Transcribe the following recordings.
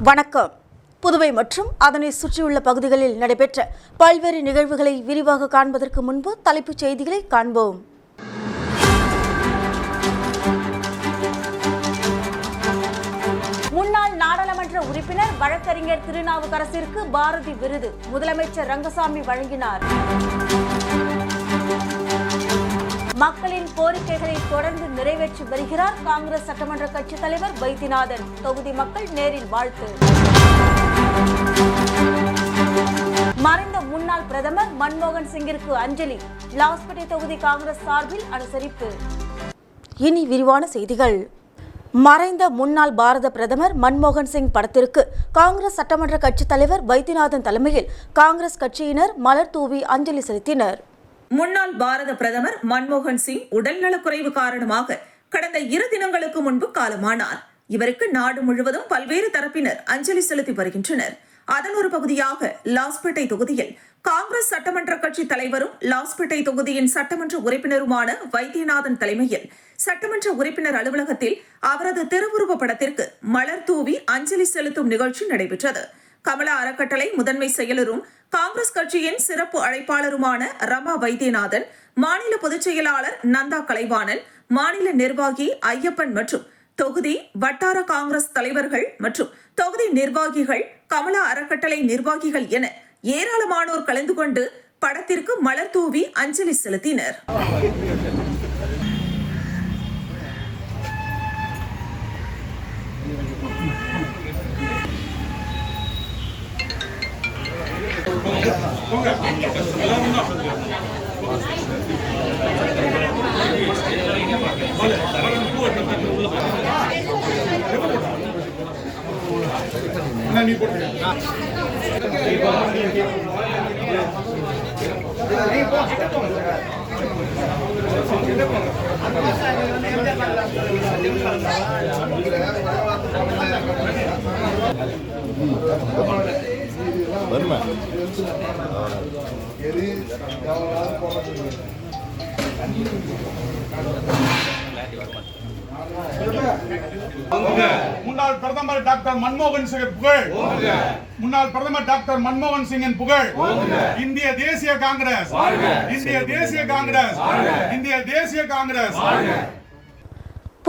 வணக்கம். புதுவை மற்றும் அதனை சுற்றியுள்ள பகுதிகளில் நடைபெற்ற பல்வேறு நிகழ்வுகளை விரிவாக காண்பதற்கு முன்பு தலைப்புச் செய்திகளை காண்போம். முன்னாள் நாடாளுமன்ற உறுப்பினர் வழக்கறிஞர் திருநாவுக்கரசிற்கு பாரதி விருது முதலமைச்சர் ரங்கசாமி வழங்கினார். மக்களின் கோரிக்கைகளை தொடர்ந்து நிறைவேற்றி வருகிறார் காங்கிரஸ் சட்டமன்ற கட்சித் தலைவர் வைத்தியநாதன். தொகுதி மக்கள் நேரில் வாழ்த்து. மறைந்த முன்னாள் பிரதமர் மன்மோகன் சிங்கிற்கு அஞ்சலி. லாஸ்பேட்டை தொகுதி காங்கிரஸ் சார்பில் அனுசரிப்பு. இனி விரிவான செய்திகள். மறைந்த முன்னாள் பாரத பிரதமர் மன்மோகன் சிங் படத்திற்கு காங்கிரஸ் சட்டமன்ற கட்சித் தலைவர் வைத்தியநாதன் தலைமையில் காங்கிரஸ் கட்சியினர் மலர் தூவி அஞ்சலி செலுத்தினர். முன்னாள் பாரத பிரதமர் மன்மோகன் சிங் உடல்நலக்குறைவு காரணமாக கடந்த 2 தினங்களுக்கு முன்பு காலமானார். இவருக்கு நாடு முழுவதும் பல்வேறு தரப்பினர் அஞ்சலி செலுத்தி வருகின்றனர். அதன் ஒரு பகுதியாக லாஸ்பேட்டை தொகுதியில் காங்கிரஸ் சட்டமன்ற கட்சி தலைவரும் லாஸ்பேட்டை தொகுதியின் சட்டமன்ற உறுப்பினருமான வைத்தியநாதன் தலைமையில் சட்டமன்ற உறுப்பினர் அலுவலகத்தில் அவரது திருவுருவ படத்திற்கு மலர் தூவி அஞ்சலி செலுத்தும் நிகழ்ச்சி நடைபெற்றது. கமலா அறக்கட்டளை முதன்மை செயலரும் காங்கிரஸ் கட்சியின் சிறப்பு அழைப்பாளருமான ரமா வைத்தியநாதன், மாநில பொதுச் செயலாளர் நந்தா கலைவாணன், மாநில நிர்வாகி ஐயப்பன் மற்றும் தொகுதி வட்டார காங்கிரஸ் தலைவர்கள் மற்றும் தொகுதி நிர்வாகிகள், கமலா அறக்கட்டளை நிர்வாகிகள் என ஏராளமானோர் கலந்து கொண்டு படத்திற்கு மலர் தூவி அஞ்சலி செலுத்தினர். முன்னாள் பிரதமர் டாக்டர் மன்மோகன் சிங் புகழ். முன்னாள் பிரதமர் டாக்டர் மன்மோகன் சிங்கின் புகழ். இந்திய தேசிய காங்கிரஸ், இந்திய தேசிய காங்கிரஸ், இந்திய தேசிய காங்கிரஸ்.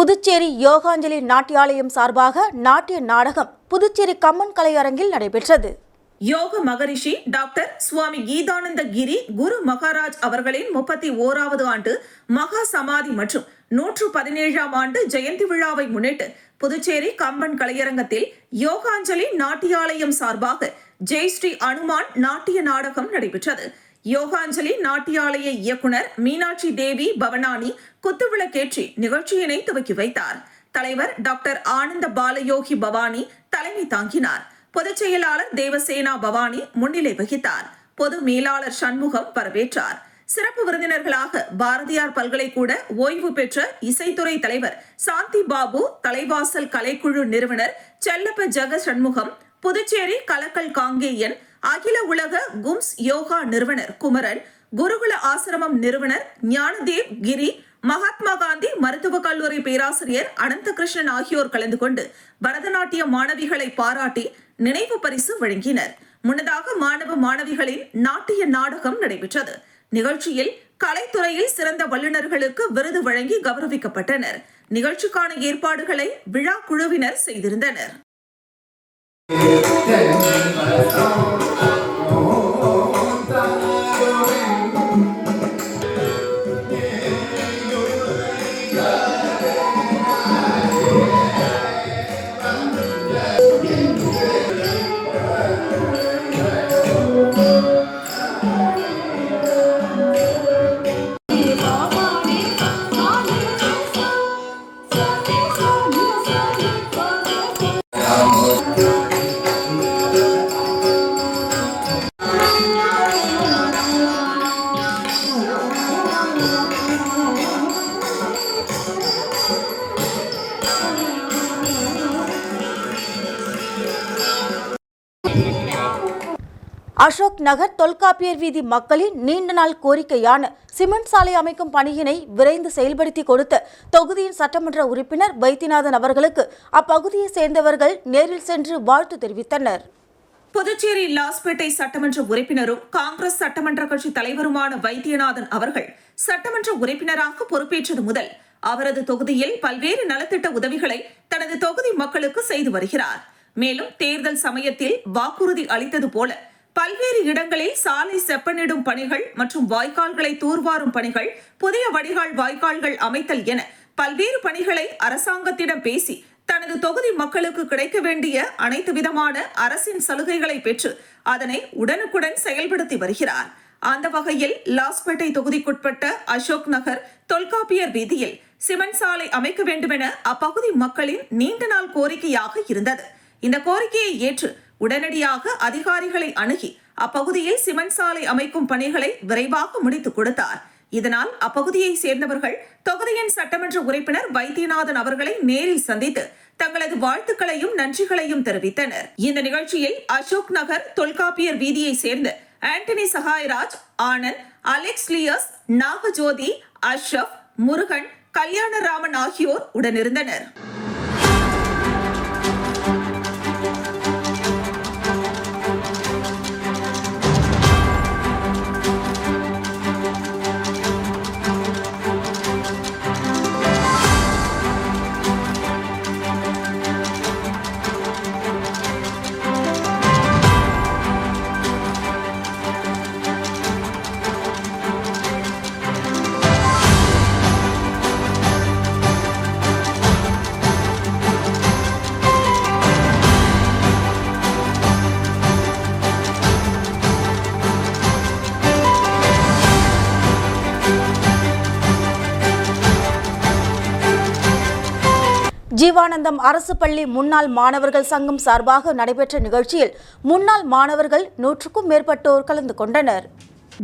புதுச்சேரி யோகாஞ்சலி நாட்டியாலயம் சார்பாக நாட்டிய நாடகம் புதுச்சேரி கம்மன் கலையரங்கில் நடைபெற்றது. யோக மகரிஷி டாக்டர் சுவாமி கீதானந்த கிரி குரு மகாராஜ் அவர்களின் 31வது ஆண்டு மகா சமாதி மற்றும் 117ஆம் ஆண்டு ஜெயந்தி விழாவை முன்னிட்டு புதுச்சேரி கம்பன் கலையரங்கத்தில் யோகாஞ்சலி நாட்டியாலயம் சார்பாக ஜெய் ஸ்ரீ அனுமான் நாட்டிய நாடகம் நடைபெற்றது. யோகாஞ்சலி நாட்டியாலய இயக்குனர் மீனாட்சி தேவி பவனானி குத்துவிளக்கேற்றி நிகழ்ச்சியினை துவக்கி வைத்தார். தலைவர் டாக்டர் ஆனந்த பாலயோகி பவானி தலைமை தாங்கினார். பொதுச் செயலாளர் தேவசேனா பவானி முன்னிலை வகித்தார். பொது மேலாளர் சண்முகம் வரவேற்றார். சிறப்பு விருந்தினர்களாக பாரதியார் பல்கலைக்கூட ஓய்வு பெற்ற இசைத்துறை தலைவர் சாந்தி பாபு, தலைவாசல் கலைக்குழு நிறுவனர் செல்லப்ப ஜெக சண்முகம், புதுச்சேரி கலக்கல் காங்கேயன், அகில உலக கும்ஸ் யோகா நிறுவனர் குமரன், குருகுல ஆசிரமம் நிறுவனர் ஞானதேவ் கிரி, மகாத்மா காந்தி மருத்துவக் கல்லூரி பேராசிரியர் அனந்தகிருஷ்ணன் ஆகியோர் கலந்து கொண்டு பரதநாட்டிய மாணவிகளை பாராட்டி நினைவு பரிசு வழங்கினர். முன்னதாக மாணவ மாணவிகளின் நாட்டிய நாடகம் நடைபெற்றது. நிகழ்ச்சியில் கலைத்துறையில் சிறந்த வல்லுநர்களுக்கு விருது வழங்கி கௌரவிக்கப்பட்டனர். நிகழ்ச்சிக்கான ஏற்பாடுகளை விழா குழுவினர் செய்திருந்தனர். அசோக் நகர் தொல்காப்பியர் வீதி மக்களின் நீண்ட நாள் கோரிக்கையான சிமெண்ட் சாலை அமைக்கும் பணியினை விரைந்து செயல்படுத்தி கொடுத்த தொகுதியின் சட்டமன்ற உறுப்பினர் வைத்தியநாதன் அவர்களுக்கு அப்பகுதியை சேர்ந்தவர்கள் நேரில் சென்று வாழ்த்து தெரிவித்தனர். புதுச்சேரி லாஸ்பேட்டை சட்டமன்ற உறுப்பினரும் காங்கிரஸ் சட்டமன்ற கட்சி தலைவருமான வைத்தியநாதன் அவர்கள் சட்டமன்ற உறுப்பினராக பொறுப்பேற்றது முதல் அவரது தொகுதியில் பல்வேறு நலத்திட்ட உதவிகளை தனது தொகுதி மக்களுக்கு செய்து வருகிறார். மேலும் தேர்தல் சமயத்தில் வாக்குறுதி அளித்தது போல பல்வேறு இடங்களில் சாலை செப்பனிடும் பணிகள் மற்றும் வாய்க்கால்களை தூர்வாரும் பணிகள், புதிய வடிகால் வாய்க்கால்கள் அமைத்தல் என பல்வேறு பணிகளை அரசாங்கத்திடம் பேசி தனது தொகுதி மக்களுக்கு கிடைக்க வேண்டிய அனைத்து விதமான அரசின் சலுகைகளை பெற்று அதனை உடனுக்குடன் செயல்படுத்தி வருகிறார். அந்த வகையில் லாஸ்பேட்டை தொகுதிக்குட்பட்ட அசோக் நகர் தொல்காப்பியர் வீதியில் சிமெண்ட் சாலை அமைக்க வேண்டுமென அப்பகுதி மக்களின் நீண்ட நாள் கோரிக்கையாக இருந்தது. இந்த கோரிக்கையை ஏற்று உடனடியாக அதிகாரிகளை அணுகி அப்பகுதியில் சிமெண்ட் சாலை அமைக்கும் பணிகளை விரைவாக முடித்துக் கொடுத்தார். இதனால் அப்பகுதியை சேர்ந்தவர்கள் தொகுதியின் சட்டமன்ற உறுப்பினர் வைத்தியநாதன் அவர்களை நேரில் சந்தித்து தங்களது வாழ்த்துக்களையும் நன்றிகளையும் தெரிவித்தனர். இந்த நிகழ்ச்சியில் அசோக் நகர் தொல்காப்பியர் வீதியை சேர்ந்த ஆண்டனி சகாயராஜ், ஆனந்த், அலெக்ஸ் லியஸ், நாகஜோதி, அஷ்ரப், முருகன், கல்யாணராமன் ஆகியோர் உடனிருந்தனர். ஜீவானந்தம் அரசு பள்ளி முன்னாள் மாணவர்கள் சங்கம் சார்பாக நடைபெற்ற நிகழ்ச்சியில் முன்னாள் மாணவர்கள் 100க்கும் மேற்பட்டோர் கலந்து கொண்டனர்.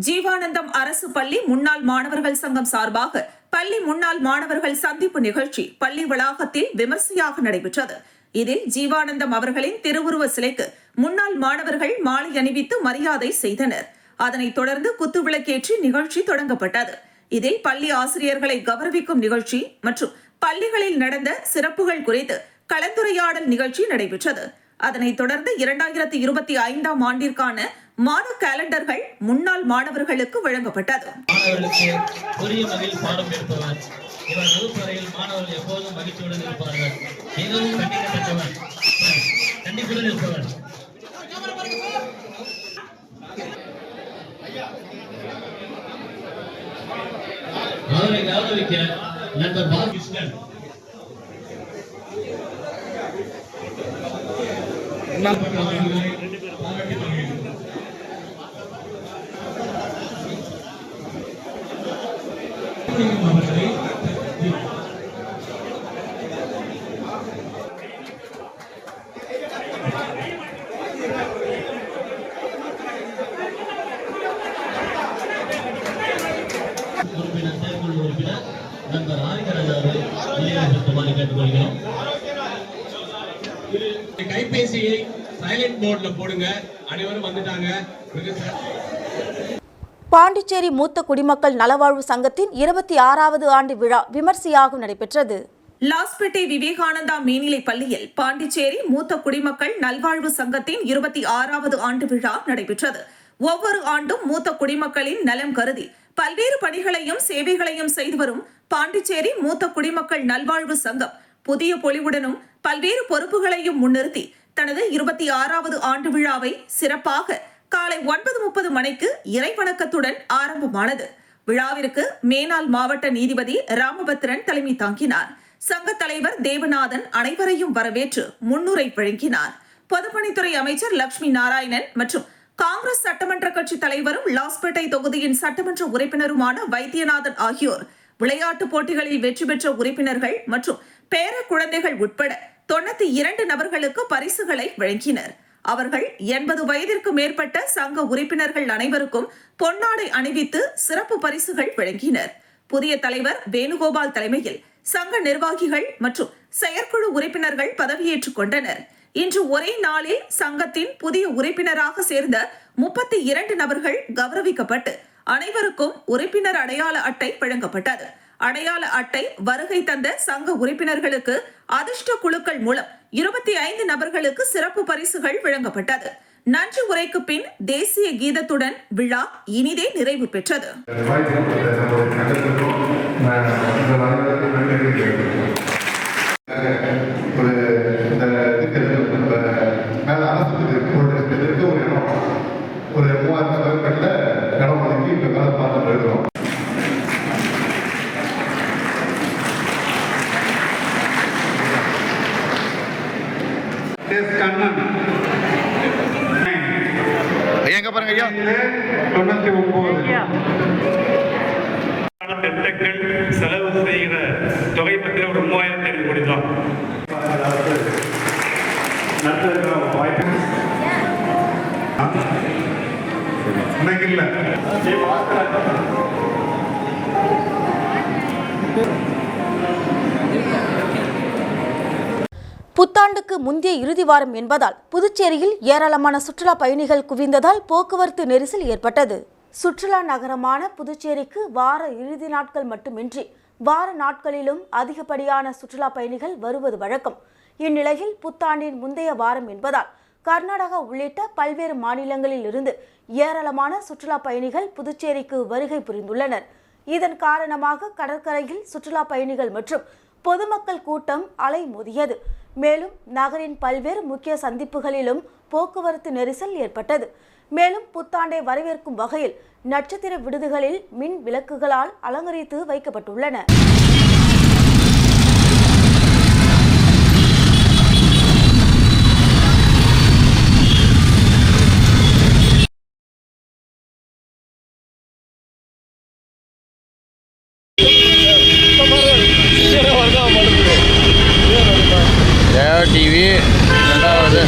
ஜீவானந்தம் அரசு பள்ளி முன்னாள் மாணவர்கள் சங்கம் சார்பாக பள்ளி முன்னாள் மாணவர்கள் சந்திப்பு நிகழ்ச்சி பள்ளி வளாகத்தில் விமர்சையாக நடைபெற்றது. இதில் ஜீவானந்தம் அவர்களின் திருவுருவ சிலைக்கு முன்னாள் மாணவர்கள் மாலை அணிவித்து மரியாதை செய்தனர். அதனைத் தொடர்ந்து குத்துவிளக்கேற்றி நிகழ்ச்சி தொடங்கப்பட்டது. இதில் பள்ளி ஆசிரியர்களை கௌரவிக்கும் நிகழ்ச்சி மற்றும் பள்ளிகளில் நடந்த சிறப்புகள் குறித்து கலந்துரையாடல் நிகழ்ச்சி நடைபெற்றது. அதனைத் தொடர்ந்து 2025ஆம் ஆண்டிற்கான மாத கேலண்டர்கள் முன்னாள் மாணவர்களுக்கு வழங்கப்பட்டது. இவர் வகுப்பறையில் மாணவர்கள் எப்போதும் மகிழ்ச்சியுடன் இருப்பார்கள். மிகவும் கண்டிக்கத்தக்கவர், கண்டிப்புடன் இருப்பவர். அவரை கௌரவிக்க நண்பர் பாலகிருஷ்ணன் நண்பர் ஆதிகராஜாவை நிலைநிறுத்துமாறு கேட்டுக்கொள்கிறோம். கைபேசியை சைலண்ட் மோட்ல போடுங்க. அனைவரும் வந்துட்டாங்க. பாண்டிச்சேரி மூத்த குடிமக்கள் நலவாழ்வு சங்கத்தின் 26வது ஆண்டு விழா விமர்சையாக நடைபெற்றது. லாஸ்பேட்டை விவேகானந்தா மேல்நிலை பள்ளியில் பாண்டிச்சேரி மூத்த குடிமக்கள் நல்வாழ்வு சங்கத்தின் 26வது ஆண்டு விழா நடைபெற்றது. ஒவ்வொரு ஆண்டும் மூத்த குடிமக்களின் நலம் கருதி பல்வேறு பணிகளையும் சேவைகளையும் செய்து வரும் பாண்டிச்சேரி மூத்த குடிமக்கள் நல்வாழ்வு சங்கம் புதிய பொலிவுடனும் பல்வேறு பொறுப்புகளையும் முன்னிறுத்தி தனது 26வது ஆண்டு விழாவை சிறப்பாக காலை 9:30 மணிக்கு இறைவணக்கத்துடன் ஆரம்பமானது. விழாவிற்கு மேனாள் மாவட்ட நீதிபதி ராமபத்ரன் தலைமை தாங்கினார். சங்க தலைவர் தேவநாதன் அனைவரையும் வரவேற்று முன்னுரை வழங்கினார். பொதுப்பணித்துறை அமைச்சர் லட்சுமி நாராயணன் மற்றும் காங்கிரஸ் சட்டமன்ற கட்சி தலைவரும் லாஸ்பேட்டை தொகுதியின் சட்டமன்ற உறுப்பினருமான வைத்தியநாதன் ஆகியோர் விளையாட்டுப் போட்டிகளில் வெற்றி பெற்ற உறுப்பினர்கள் மற்றும் பேர குழந்தைகள் உட்பட 92 நபர்களுக்கு பரிசுகளை வழங்கினர். அவர்கள் 80 வயதிற்கு மேற்பட்ட சங்க உறுப்பினர்கள் அனைவருக்கும் பொன்னாடை அணிவித்து சிறப்பு பரிசுகள் வழங்கினர். புதிய தலைவர் வேணுகோபால் தலைமையில் சங்க நிர்வாகிகள் மற்றும் செயற்குழு உறுப்பினர்கள் பதவியேற்றுக் கொண்டனர். இன்று ஒரே நாளில் சங்கத்தின் புதிய உறுப்பினராக சேர்ந்த 32 நபர்கள் கௌரவிக்கப்பட்டு அனைவருக்கும் உறுப்பினர் அடையாள அட்டை வழங்கப்பட்டது. அடையாள அட்டை வருகை தந்த சங்க உறுப்பினர்களுக்கு அதிர்ஷ்ட குழுக்கள் மூலம் 25 நபர்களுக்கு சிறப்பு பரிசுகள் வழங்கப்பட்டது. நன்றி உரைக்கு பின் தேசிய கீதத்துடன் விழா இனிதே நிறைவு பெற்றது. ஒரு 3000 ஸ்கொயர் ஃபீட்ல இடம் ஒதுக்கி இப்போ வேலை பார்த்துட்டு இருக்கிறோம். எங்க பாருங்க ஐயா 99 திட்டங்கள் செலவு செய்கிற தொகை பற்றி ஒரு 3000 கோடி தான் நடத்துகிற வாய்ப்பு இன்னைக்கு இல்லை. புத்தாண்டுக்கு முந்தைய இறுதி வாரம் என்பதால் புதுச்சேரியில் ஏராளமான சுற்றுலா பயணிகள் குவிந்ததால் போக்குவரத்து நெரிசல் ஏற்பட்டது. சுற்றுலா நகரமான புதுச்சேரிக்கு வார இறுதி நாட்கள் மட்டுமின்றி வார நாட்களிலும் அதிகப்படியான சுற்றுலா பயணிகள் வருவது வழக்கம். இந்நிலையில் புத்தாண்டின் முந்தைய வாரம் என்பதால் கர்நாடகா உள்ளிட்ட பல்வேறு மாநிலங்களில் இருந்து ஏராளமான சுற்றுலா பயணிகள் புதுச்சேரிக்கு வருகை புரிந்துள்ளனர். இதன் காரணமாக கடற்கரையில் சுற்றுலா பயணிகள் மற்றும் பொதுமக்கள் கூட்டம் அலைமோதியது. மேலும் நகரின் பல்வேறு முக்கிய சந்திப்புகளிலும் போக்குவரத்து நெரிசல் ஏற்பட்டது. மேலும் புத்தாண்டை வரவேற்கும் வகையில் நட்சத்திர விடுதிகளில் மின் விளக்குகளால் அலங்கரித்து வைக்கப்பட்டுள்ளன. டிவி ரெண்டாவது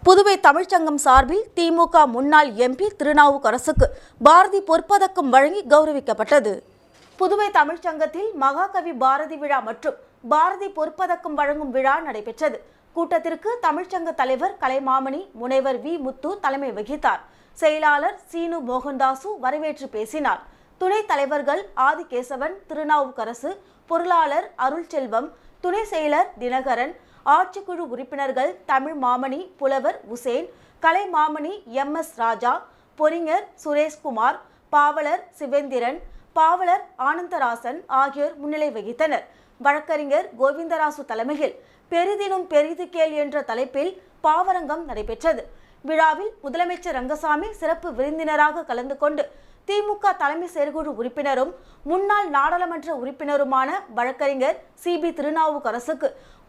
புதுவை தமிழ்ச்சங்கம் சார்பில் திமுக முன்னாள் எம்பி திருநாவுக்கரசுக்கு பாரதி பொற்பதக்கம் வழங்கி கௌரவிக்கப்பட்டது. புதுவை தமிழ்ச்சங்கத்தில் மகாகவி பாரதி விழா மற்றும் பாரதி பொற்பதக்கம் வழங்கும் விழா நடைபெற்றது. கூட்டத்திற்கு தமிழ்ச்சங்க தலைவர் கலைமாமணி முனைவர் வி முத்து தலைமை வகித்தார். செயலாளர் சீனு மோகன்தாசு வரவேற்று பேசினார். துணைத் தலைவர்கள் ஆதிகேசவன், திருநாவுக்கரசு, பொருளாளர் அருள்செல்வம், துணை செயலர் தினகரன், ஆட்சிக்குழு உறுப்பினர்கள் தமிழ் மாமணி, புலவர் உசேன், கலை மாமணி MS ராஜா, பொறிஞர் சுரேஷ்குமார், பாவலர் சிவேந்திரன், பாவலர் ஆனந்தராசன் ஆகியோர் முன்னிலை வகித்தனர். வழக்கறிஞர் கோவிந்தராசு தலைமையில் பெரிதினும் பெரிது கேள் என்ற தலைப்பில் பாவரங்கம் நடைபெற்றது. விழாவில் முதலமைச்சர் ரங்கசாமி சிறப்பு விருந்தினராக கலந்து கொண்டு திமுக தலைமை செயற்குழு உறுப்பினரும் முன்னாள் நாடாளுமன்ற உறுப்பினருமான வழக்கறிஞர் CB திருநாவுக்கரசுக்கு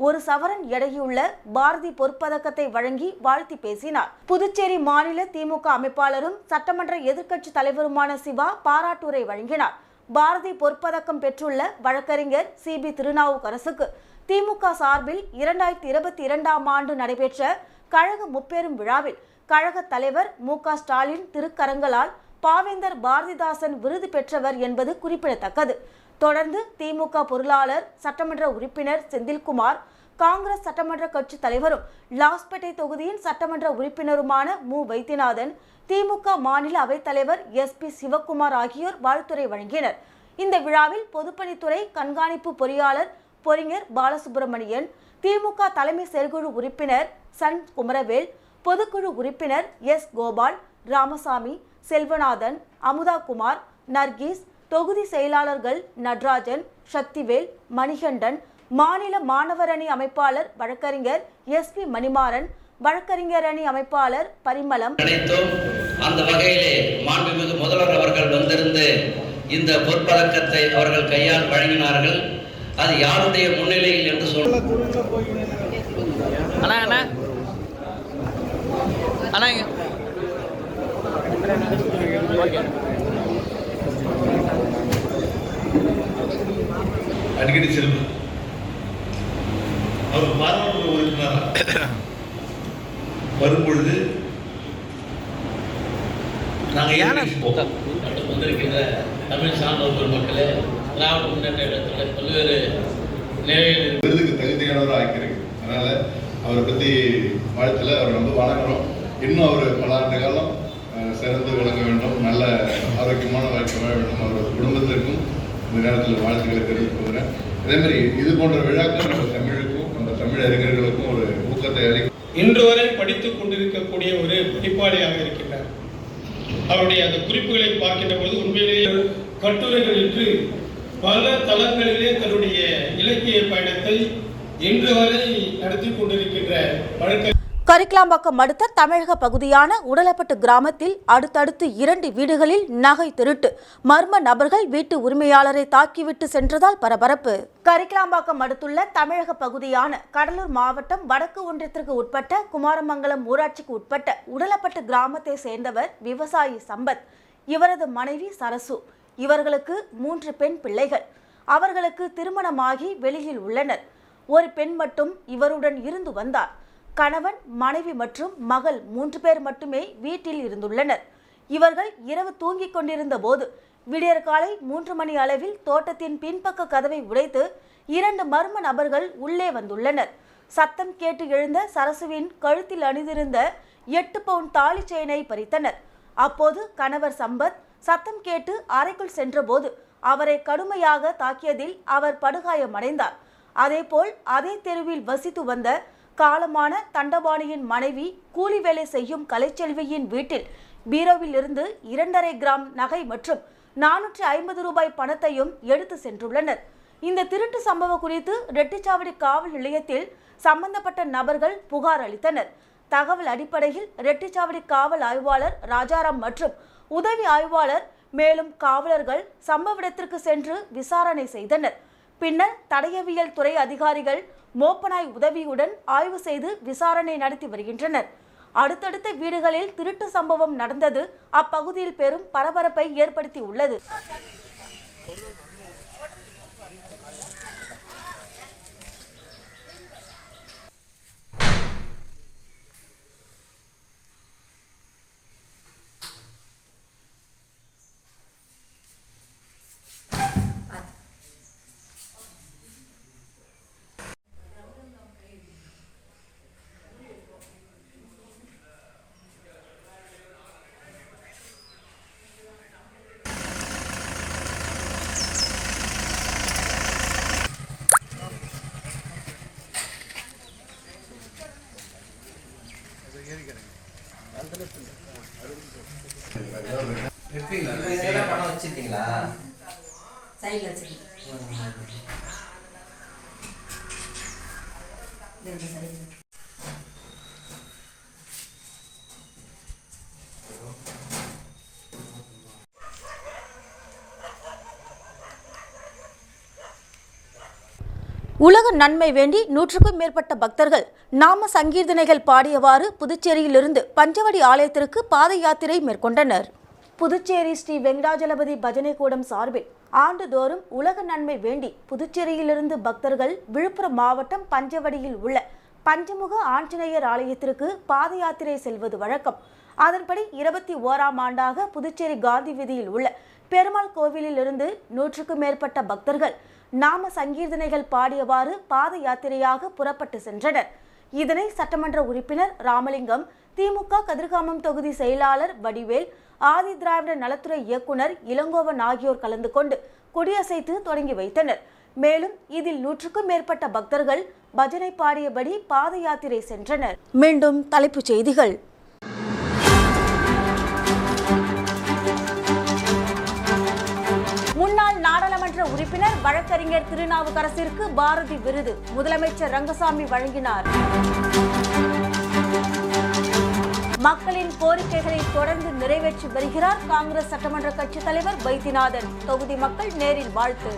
1 சவரன் எடையுள்ள பாரதி பொற்பதக்கத்தை வழங்கி வாழ்த்தி பேசினார். புதுச்சேரி மாநில திமுக அமைப்பாளரும் சட்டமன்ற எதிர்க்கட்சி தலைவருமான சிவா பாராட்டுரை வழங்கினார். பாரதி பொற்பதக்கம் பெற்றுள்ள வழக்கறிஞர் CB திருநாவுக்கரசுக்கு திமுக சார்பில் 2022ஆம் ஆண்டு நடைபெற்ற கழக முப்பெரும் விழாவில் கழக தலைவர் MK ஸ்டாலின் திருக்கரங்களால் பாவேந்தர் பாரதிதாசன் விருது பெற்றவர் என்பது குறிப்பிடத்தக்கது. தொடர்ந்து திமுக பொருளாளர் சட்டமன்ற உறுப்பினர் செந்தில்குமார், காங்கிரஸ் சட்டமன்ற கட்சி தலைவரும் லாஸ்பேட்டை தொகுதியின் சட்டமன்ற உறுப்பினருமான மு வைத்தியநாதன், திமுக மாநில அவைத்தலைவர் SP சிவக்குமார் ஆகியோர் வாழ்த்துரை வழங்கினர். இந்த விழாவில் பொதுப்பணித்துறை கண்காணிப்பு பொறியாளர் பொறிஞர் பாலசுப்ரமணியன், திமுக தலைமை செயற்குழு உறுப்பினர் சன் குமரவேல், பொதுக்குழு உறுப்பினர் எஸ். கோபால், ராமசாமி, செல்வநாதன், அமுதாகுமார், நர்கீஸ், தொகுதி செயலாளர்கள் நடராஜன், சக்திவேல், மணிகண்டன், மாநில மாணவர் அணி அமைப்பாளர் வழக்கறிஞர் எஸ். பி. மணிமாறன், வழக்கறிஞர் அணி அமைப்பாளர் பரிமளம். அந்த வகையிலே மாண்புமிகு முதல்வர் அவர்கள் வந்திருந்து இந்த பொற்பதக்கத்தை அவர்கள் கையால் வழங்கினார்கள். அது யாருடைய முன்னிலையில் என்று சொல்ல அடிக்கடி செல்வம் அவர் பாராளுமன்ற உறுப்பினர் வரும்பொழுது வந்திருக்கின்ற தமிழ் சான்றோர் மக்களே, திராவிட முன்னேற்ற கழகத்தில் பல்வேறு விருதுக்கு தகுதியானவராக ஆக்கியிருக்கு. அதனால அவரை பற்றி வாழ்த்துல அவர் ரொம்ப வணங்குறோம். இன்னும் அவர் பல ஆண்டு காலம் சிறந்து விளங்க வேண்டும், நல்ல ஆரோக்கியமான வாழ்க்கை வாழ வேண்டும். அவரது குடும்பத்திற்கும் இந்த நேரத்தில் வாழ்த்துக்களை தெரிவித்துக் கொள்கிறேன். அதே மாதிரி இது போன்ற விழாக்கள் நம்ம தமிழுக்கும் நம்ம தமிழ் அறிஞர்களுக்கும் ஒரு ஊக்கத்தை அளிக்கும். இன்று வரை படித்துக் கொண்டிருக்கக்கூடிய ஒரு படிப்பாளியாக இருக்கின்றார். அவருடைய அந்த குறிப்புகளை பார்க்கின்ற பொழுது உண்மையிலேயே கட்டுரைகள் என்று பல தளங்களிலே தன்னுடைய இலக்கிய பயணத்தை இன்று வரை நடத்தி கொண்டிருக்கின்ற வழக்க. கரிக்கலாம்பாக்கம் அடுத்த தமிழக பகுதியான உடலப்பட்டு கிராமத்தில் அடுத்தடுத்து 2 வீடுகளில் நகை திருட்டு. மர்ம நபர்கள் வீட்டு உரிமையாளரை தாக்கிவிட்டு சென்றதால் பரபரப்பு. கரிக்கலாம்பாக்கம் அடுத்துள்ள தமிழக பகுதியான கடலூர் மாவட்டம் வடக்கு ஒன்றியத்திற்கு உட்பட்ட குமாரமங்கலம் ஊராட்சிக்கு உட்பட்ட உடலப்பட்டு கிராமத்தை சேர்ந்தவர் விவசாயி சம்பத். இவரது மனைவி சரசு. இவர்களுக்கு 3 பெண் பிள்ளைகள். அவர்களுக்கு திருமணமாகி வெளியில் உள்ளனர். ஒரு பெண் மட்டும் இவருடன் இருந்து வந்தார். கணவன், மனைவி மற்றும் மகள் 3 பேர் மட்டுமே வீட்டில் இருந்துள்ளனர். இவர்கள் இரவு தூங்கிக் கொண்டிருந்த போது விடியற்காலை 3 மணி அளவில் தோட்டத்தின் பின்பக்க கதவை உடைத்து 2 மர்ம நபர்கள் உள்ளே வந்துள்ளனர். சத்தம் கேட்டு எழுந்த சரசுவின் கழுத்தில் அணிந்திருந்த 8 பவுன் தாலி செயினை பறித்தனர். அப்போது கணவர் சம்பத் சத்தம் கேட்டு அறைக்குள் சென்றபோது அவரை கடுமையாக தாக்கியதில் அவர் படுகாயமடைந்தார். அதேபோல் அதே தெருவில் வசித்து வந்த காலமான தண்டபாணியின் மனைவி கூலி வேலை செய்யும் கலைச்செல்வியின் வீட்டில் பீரோவில் இருந்து 2.5 கிராம் நகை மற்றும் 450 ரூபாய் பணத்தையும் எடுத்து சென்றுள்ளனர். இந்த திருட்டு சம்பவம் குறித்து ரெட்டிச்சாவடி காவல் நிலையத்தில் சம்பந்தப்பட்ட நபர்கள் புகார் அளித்தனர். தகவல் அடிப்படையில் ரெட்டிச்சாவடி காவல் ஆய்வாளர் ராஜாராம் மற்றும் உதவி ஆய்வாளர் மேலும் காவலர்கள் சம்பவ இடத்திற்கு சென்று விசாரணை செய்தனர். பின்னர் தடயவியல் துறை அதிகாரிகள் மோப்பனாய் உதவியுடன் ஆய்வு செய்து விசாரணை நடத்தி வருகின்றனர். அடுத்தடுத்த வீடுகளில் திருட்டு சம்பவம் நடந்தது அப்பகுதியில் பெரும் பரபரப்பை ஏற்படுத்தி உள்ளது. பணம் வச்சிருக்கீங்களா? சைடுல வச்சிருக்கீங்க. உலக நன்மை வேண்டி 100க்கும் மேற்பட்ட பக்தர்கள் நாம சங்கீர்த்தனைகள் பாடியவாறு புதுச்சேரியிலிருந்து பஞ்சவடி ஆலயத்திற்கு பாத யாத்திரை மேற்கொண்டனர். புதுச்சேரி ஸ்ரீ வெங்கடாஜலபதி பஜனை கூடம் சார்பில் ஆண்டுதோறும் உலக நன்மை வேண்டி புதுச்சேரியிலிருந்து பக்தர்கள் விழுப்புரம் மாவட்டம் பஞ்சவடியில் உள்ள பஞ்சமுக ஆஞ்சநேயர் ஆலயத்திற்கு பாத யாத்திரை செல்வது வழக்கம். அதன்படி 21ஆம் ஆண்டாக புதுச்சேரி காந்தி வீதியில் உள்ள பெருமாள் கோவிலில் இருந்து 100க்கும் மேற்பட்ட பக்தர்கள் நாம சங்கீர்த்தனைகள் பாடியவாறு பாத யாத்திரையாக புறப்பட்டு சென்றனர். இதனை சட்டமன்ற உறுப்பினர் ராமலிங்கம், திமுக கதிர்காமம் தொகுதி செயலாளர் வடிவேல், ஆதி திராவிட நலத்துறை இயக்குனர் இளங்கோவன் ஆகியோர் கலந்து கொண்டு கொடியசைத்து தொடங்கி வைத்தனர். மேலும் இதில் 100க்கும் மேற்பட்ட பக்தர்கள் பஜனை பாடியபடி பாத யாத்திரை சென்றனர். மீண்டும் தலைப்புச் செய்திகள். முன்னாள் நாடாளுமன்ற உறுப்பினர் வழக்கறிஞர் திருநாவுக்கரசிற்கு பாரதி விருது முதலமைச்சர் ரங்கசாமி வழங்கினார். மக்களின் கோரிக்கைகளை தொடர்ந்து நிறைவேற்றி வருகிறார் காங்கிரஸ் சட்டமன்ற கட்சித் தலைவர் வைத்தியநாதன். தொகுதி மக்கள் நேரில் வாழ்த்து.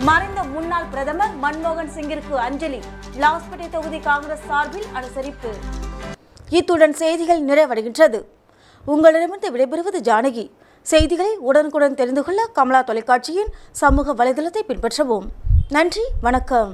மறைந்த முன்னாள் பிரதமர் மன்மோகன் சிங்கிற்கு அஞ்சலி. லாஸ்பேட்டை தொகுதி காங்கிரஸ் சார்பில் அனுசரிப்பு. இத்துடன் செய்திகள் நிறைவடைகின்றது. உங்களிடமிருந்து விடைபெறுவது ஜானகி. செய்திகளை உடனுக்குடன் தெரிந்து கொள்ள கமலா தொலைக்காட்சியின் சமூக வலைதளத்தை பின்பற்றவும். நன்றி, வணக்கம்.